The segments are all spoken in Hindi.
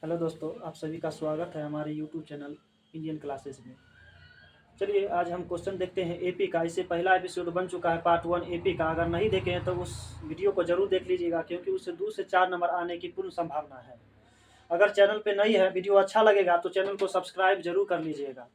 हेलो दोस्तों, आप सभी का स्वागत है हमारे यूट्यूब चैनल इंडियन क्लासेस में। चलिए आज हम क्वेश्चन देखते हैं एपी का। इससे पहला एपिसोड बन चुका है पार्ट 1 एपी का। अगर नहीं देखे हैं तो उस वीडियो को जरूर देख लीजिएगा, क्योंकि उससे 2 से 4 नंबर आने की पूर्ण संभावना है। अगर चैनल पे नई है, वीडियो अच्छा लगेगा तो चैनल को सब्सक्राइब जरूर कर लीजिएगा,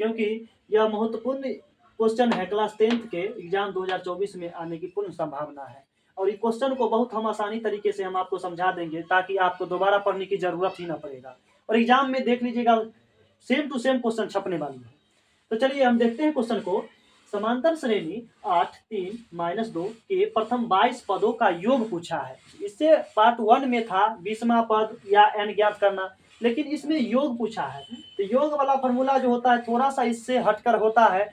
क्योंकि यह महत्वपूर्ण क्वेश्चन है। क्लास 10th के एग्जाम 2024 में आने की पूर्ण संभावना है। और ये क्वेश्चन को बहुत हम आसानी तरीके से हम आपको समझा देंगे, ताकि आपको दोबारा पढ़ने की जरूरत ही ना पड़ेगा। और एग्जाम में देख लीजिएगा, सेम टू सेम क्वेश्चन छपने वाली है। तो चलिए हम देखते हैं क्वेश्चन को। समांतर श्रेणी 8 3 -2 के प्रथम 22 पदों का योग पूछा है। इससे पार्ट 1 में था 20वां पद या n ज्ञात करना, लेकिन इसमें योग पूछा है। तो योग वाला फॉर्मूला जो होता है थोड़ा सा इससे हटकर होता है,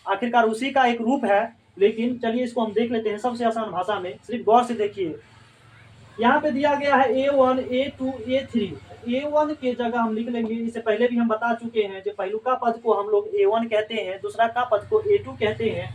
आखिरकार उसी का एक रूप है। लेकिन चलिए इसको हम देख लेते हैं सबसे आसान भाषा में। सिर्फ गौर से देखिए, यहाँ पे दिया गया है A1 A2 A3। A1 के जगह हम लिख लेंगे, इससे पहले भी हम बता चुके हैं, जो पहलुका पद को हम लोग A1 कहते हैं, दूसरा का पद को A2 कहते हैं।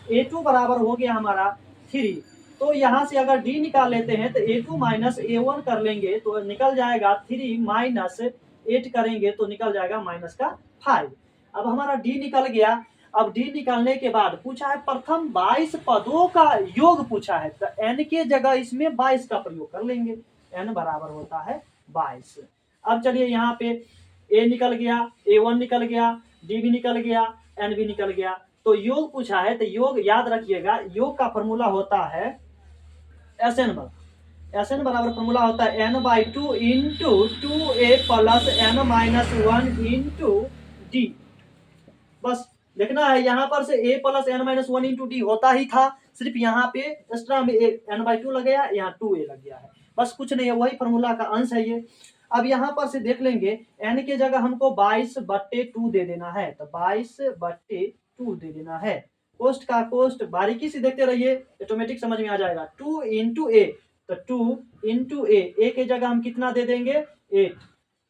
A2 बराबर हो गया हमारा 3। तो यहाँ से अगर D निकाल लेते हैं तो A2 माइनस A1 कर लेंगे तो निकल जाएगा 3 माइनस 8 करेंगे तो निकल जाएगा माइनस का 5। अब हमारा D निकल गया। अब D निकालने के बाद पूछा है प्रथम 22 पदों का योग पूछा है, तो n के जगह इसमें 22 का प्रयोग कर लेंगे। n बराबर होता है 22। अब चलिए यहाँ पे A निकल गया, A1 निकल गया, D भी निकल गया, n भी निकल गया। तो योग पूछा है, तो योग याद रखिएगा, योग का फॉर्मूला होता है Sn बराबर। Sn बराबर फॉर्मूला होता है n/2 into 2a plus n-1 into D. बस देखना है, यहाँ पर से a plus n-1 into D होता ही था, सिर्फ यहाँ पे एक्स्ट्रा में n/2 लग गया, यहाँ 2a लग गया है। बस कुछ नहीं है, वही फॉर्मूला का अंश है ये। अब यहाँ पर से देख लेंगे, n के जगह हमको 22/2 दे देना है, तो 22/2 दे देना है। कोष्ट का कोष्ट बारीकी से देखते रहिए, ऑटोमेटिक समझ में आ जाएगा। 2 इंटू ए, तो 2 इंटू ए के जगह हम कितना दे देंगे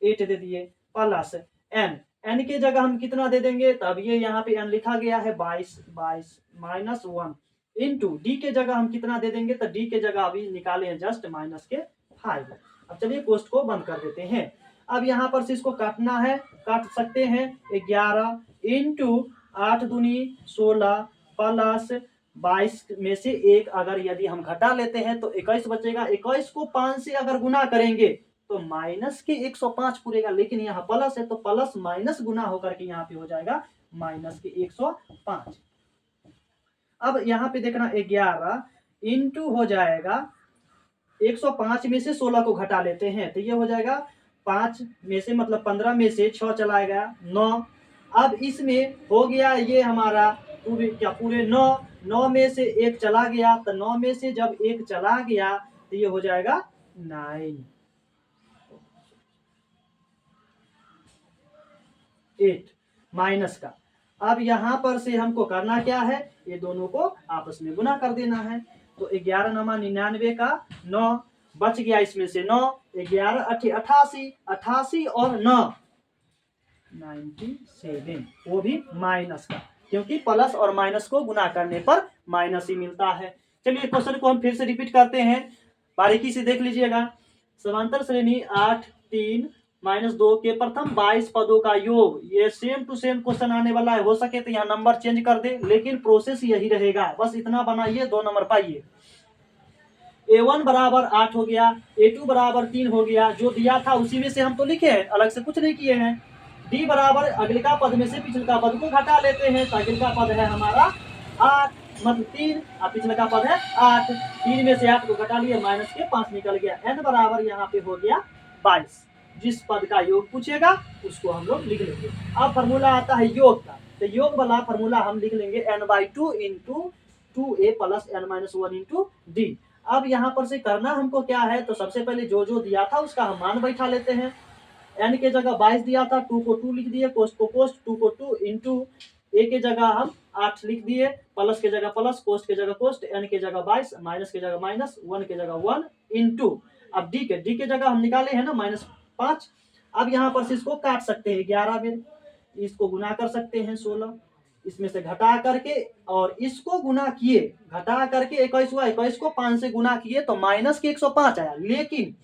8 दे दिए, प्लस n के जगह हम कितना दे देंगे, तब ये यहाँ पे n लिखा गया है 22 माइनस 1 इंटू डी के जगह हम कितना दे देंगे, तो डी के जगह अभी निकाले हैं जस्ट माइनस के 5। अब चलिए कोष्ट को बंद कर देते हैं। अब यहाँ पर से इसको काटना है, काट सकते हैं। 11 इंटू 8 दूनी 16 प्लस 22 में से 1 अगर यदि हम घटा लेते हैं तो 21 बचेगा। 21 को 5 से अगर गुना करेंगे तो माइनस के 105 पूरेगा, लेकिन यहाँ प्लस है तो प्लस माइनस गुना होकर के यहाँ पे हो जाएगा माइनस के 105। अब यहाँ पे देखना 11 इंटू हो जाएगा 105 में से 16 को घटा लेते हैं तो ये हो जाएगा 5 में से मतलब 15 में से 6 चला गया 9। अब इसमें हो गया ये हमारा पूरे 9 में से 1 चला गया, तो 9 में से जब 1 चला गया तो ये हो जाएगा 9 8 माइनस का। अब यहाँ पर से हमको करना क्या है, ये दोनों को आपस में गुना कर देना है। तो 11 नमा 99 का 9 बच गया, इसमें से 9 11 88 88 और 9 97, वो भी माइनस का, क्योंकि प्लस और माइनस को गुना करने पर माइनस ही मिलता है। चलिए क्वेश्चन को हम फिर से रिपीट करते हैं, बारीकी से देख लीजिएगा। समांतर श्रेणी 8 3 -2 के प्रथम 22 पदों का योग, ये सेम टू सेम क्वेश्चन आने वाला है। हो सके तो यहाँ नंबर चेंज कर दे, लेकिन प्रोसेस यही रहेगा। बस इतना बनाइए, 2 नंबर पाइए। A1 बराबर 8 हो गया, A2 बराबर 3 हो गया, जो दिया था उसी में से हम तो लिखे हैं, अलग से कुछ नहीं किए हैं। D बराबर अगलिका पद में से पिछलका पद को घटा लेते हैं, तो अगलिका पद है हमारा 8 मतलब 3 और पिछलका पद है 8। 3 में से 8 को घटा लिया, माइनस के 5 निकल गया। n बराबर यहाँ पे हो गया 22। जिस पद का योग पूछेगा उसको हम लोग लिख लेंगे। अब फॉर्मूला आता है योग का, तो योग वाला फॉर्मूला हम लिख लेंगे n/2 into 2a plus n-1 into D. अब यहाँ पर से करना हमको क्या है, तो सबसे पहले जो जो दिया था उसका हम मान बैठा लेते हैं। n के जगह 22 दिया था, 2 को 2 लिख दिए, कोष्ट को कोष्ट, 2 को 2 इंटू a के जगह हम 8 लिख दिए, प्लस के जगह प्लस, कोष्ट के जगह कोष्ट, n के जगह 22, माइनस के जगह माइनस, 1 के जगह 1 इंटू अब डी के जगह हम निकाले हैं ना -5। अब यहाँ पर से इसको काट सकते हैं 11 में, इसको गुना कर सकते हैं 16, इसमें से घटा करके और इसको गुना किए, घटा करके 21 हुआ, 21 को 5 से गुना किए तो माइनस के 105 आया। लेकिन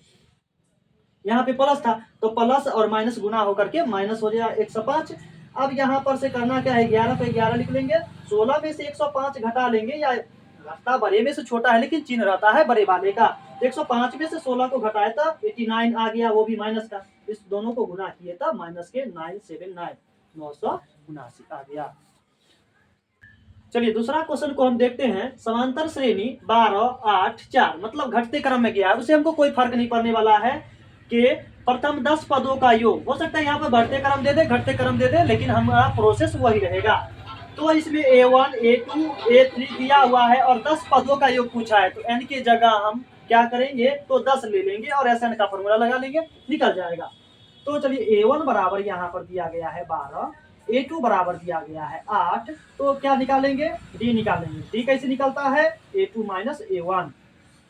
यहाँ पे प्लस था तो प्लस और माइनस गुना होकर के माइनस हो जाएगा 105। अब यहाँ पर से करना क्या है, 11 पे 11 लिख लेंगे, 16 में से 105 घटा लेंगे, या घटता बड़े में से छोटा है लेकिन चिन्ह रहता है बड़े वाले का। 105 में से 16 को घटाया था 89 आ गया, वो भी माइनस का। इस दोनों को गुना किए था माइनस के 979 979 आ गया। चलिए दूसरा क्वेश्चन को हम देखते हैं। समांतर श्रेणी 12 8 4 मतलब घटते क्रम में गया है, उसे हमको कोई फर्क नहीं पड़ने वाला है कि प्रथम 10 पदों का योग। हो सकता है यहाँ पर बढ़ते क्रम दे दे घटते क्रम दे दे, लेकिन हमारा प्रोसेस वही रहेगा। तो इसमें A1 A2 A3 दिया हुआ है और 10 पदों का योग पूछा है, तो n की जगह हम क्या करेंगे, तो 10 ले लेंगे और SN का फॉर्मूला लगा लेंगे, निकल जाएगा। तो चलिए A1 बराबर यहाँ पर दिया गया है 12, A2 बराबर दिया गया है 8, तो क्या निकालेंगे, D निकालेंगे। D कैसे निकलता है, A2 माइनस A1।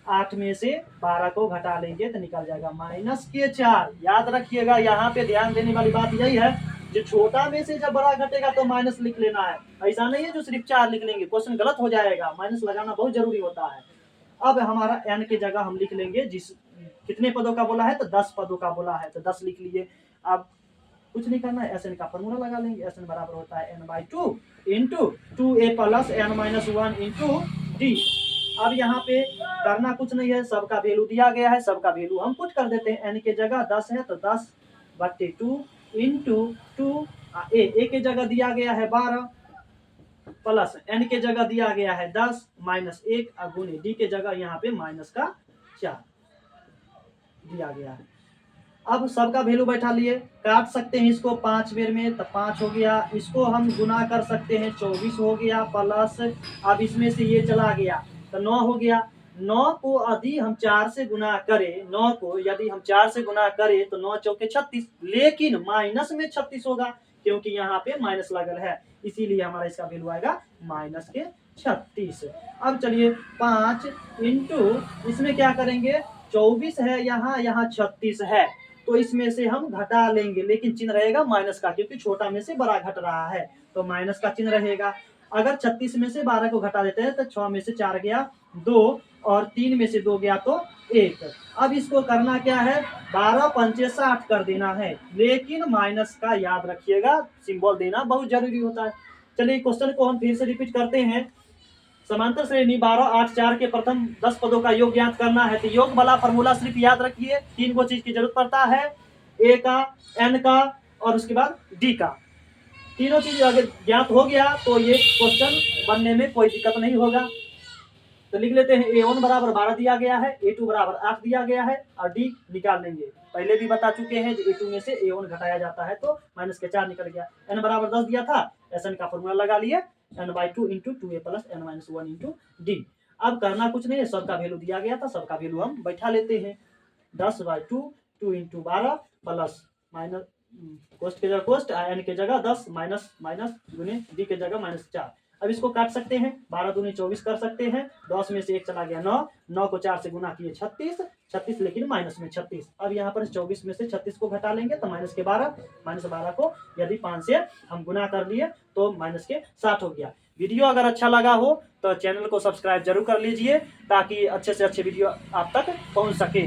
8 में से 12 को घटा लेंगे तो निकल जाएगा माइनस के 4। याद रखिएगा, यहाँ पे ध्यान देने वाली बात यही है, जो छोटा में से जब बड़ा घटेगा तो माइनस लिख लेना है। ऐसा नहीं है जो सिर्फ 4 लिख लेंगे, क्वेश्चन गलत हो जाएगा, माइनस लगाना बहुत जरूरी होता है। अब हमारा n की जगह हम लिख लेंगे, जिस कितने पदों का बोला है, तो 10 पदों का बोला है, तो 10 लिख लिए। अब कुछ नहीं करना है, SN का फॉर्मूला लगा लेंगे। SN बराबर होता है n/2 into 2a plus n-1 into d। अब यहाँ पे करना कुछ नहीं है, सबका वैल्यू दिया गया है, सबका वैल्यू हम पुट कर देते हैं। n के जगह 10 है तो 10/2 इंटू 2, a के जगह दिया गया है 12 प्लस n के जगह दिया गया है 10 माइनस 1 गुणे d के जगह यहाँ पे माइनस का 4 दिया गया है। अब सबका वैल्यू बैठा लिए, काट सकते हैं इसको 5 बेर में, तो 5 हो गया। इसको हम गुना कर सकते हैं, 24 हो गया प्लस, अब इसमें से ये चला गया तो 9 हो गया। 9 को यदि हम 4 से गुना करें, 9 को यदि हम 4 से गुना करें तो 9 चौके 36, लेकिन माइनस में 36 होगा क्योंकि यहाँ पे माइनस लगल है, इसीलिए हमारा इसका वैल्यू आएगा माइनस के 36। अब चलिए 5 इंटू इसमें क्या करेंगे, 24 है यहाँ, यहाँ 36 है, तो इसमें से हम घटा लेंगे, लेकिन चिन्ह रहेगा माइनस का, क्योंकि छोटा में से बड़ा घट रहा है तो माइनस का चिन्ह रहेगा। अगर 36 में से 12 को घटा देते हैं तो 6 में से 4 गया 2 और 3 में से 2 गया तो 1। अब इसको करना क्या है, 12 पंचे 60 कर देना है, लेकिन माइनस का याद रखिएगा, सिंबल देना बहुत जरूरी होता है। चलिए क्वेश्चन को हम फिर से रिपीट करते हैं। समांतर श्रेणी 12 8 4 के प्रथम 10 पदों का योग ज्ञात करना है, तो योग वाला फॉर्मूला सिर्फ याद रखिए, 3 को चीज की जरूरत पड़ता है, A का, N का और उसके बाद D का। तीनों चीज अगर ज्ञात हो गया तो ये क्वेश्चन बनने में कोई दिक्कत नहीं होगा। तो लिख लेते हैं, A1 बराबर 12 दिया गया है, A2 बराबर 8 दिया गया है और D निकाल लेंगे। पहले भी बता चुके हैं, A2 में से A1 घटाया जाता है तो माइनस के 4 निकल गया। N बराबर 10 दिया था, SN का फॉर्मूला लगा लिए, n/2 into 2a plus n-1 into d। अब करना कुछ नहीं है, सबका वैल्यू दिया गया था, सबका वैल्यू हम बैठा लेते हैं। 10/2 2 इंटू 12 प्लस माइनस कोस्ट के जगह कोस्ट, n के जगह 10 माइनस माइनस गुने d के जगह माइनस 4। अब इसको काट सकते हैं, 12 दूनी 24 कर सकते हैं, 10 में से 1 चला गया 9, 9 को 4 से गुना किए 36, 36 लेकिन माइनस में 36। अब यहाँ पर 24 में से 36 को घटा लेंगे तो माइनस के 12, माइनस 12 को यदि 5 से हम गुना कर लिए तो माइनस के 60 हो गया। वीडियो अगर अच्छा लगा हो तो चैनल को सब्सक्राइब जरूर कर लीजिए ताकि अच्छे से अच्छे वीडियो आप तक पहुँच सके।